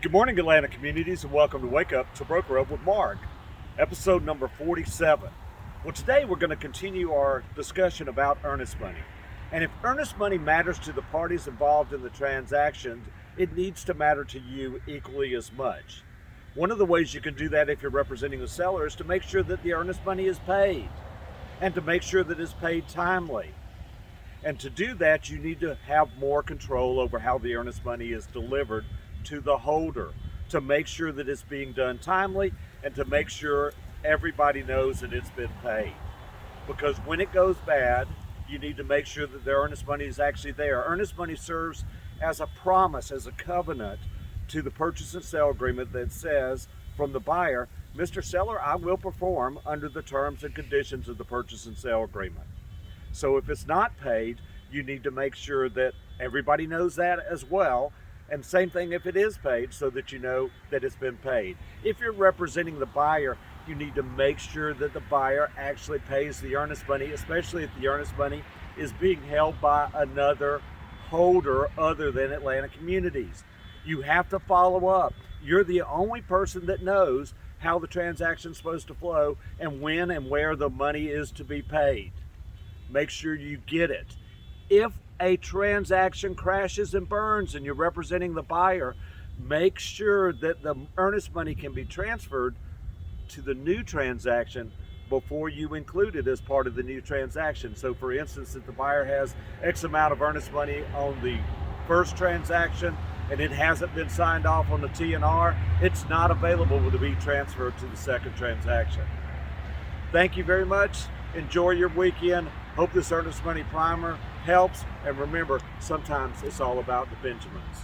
Good morning, Atlanta communities, and welcome to Wake Up to Broker Up with Mark, episode number 47. Well, today we're going to continue our discussion about earnest money. And if earnest money matters to the parties involved in the transaction, it needs to matter to you equally as much. One of the ways you can do that if you're representing the seller is to make sure that the earnest money is paid and to make sure that it's paid timely. And to do that, you need to have more control over how the earnest money is delivered to the holder, to make sure that it's being done timely and to make sure everybody knows that it's been paid. Because when it goes bad, you need to make sure that the earnest money is actually there. Earnest money serves as a promise, as a covenant to the purchase and sale agreement that says from the buyer, Mr. Seller, I will perform under the terms and conditions of the purchase and sale agreement. So if it's not paid, you need to make sure that everybody knows that as well. And same thing if it is paid, so that you know that it's been paid. If you're representing the buyer, you need to make sure that the buyer actually pays the earnest money, especially if the earnest money is being held by another holder other than Atlanta Communities. You have to follow up. You're the only person that knows how the transaction's supposed to flow and when and where the money is to be paid. Make sure you get it. If a transaction crashes and burns and you're representing the buyer, make sure that the earnest money can be transferred to the new transaction before you include it as part of the new transaction. So for instance, if the buyer has X amount of earnest money on the first transaction and it hasn't been signed off on the T&R, it's not available to be transferred to the second transaction. Thank you very much. Enjoy your weekend. Hope this earnest money primer helps. And remember, sometimes it's all about the Benjamins.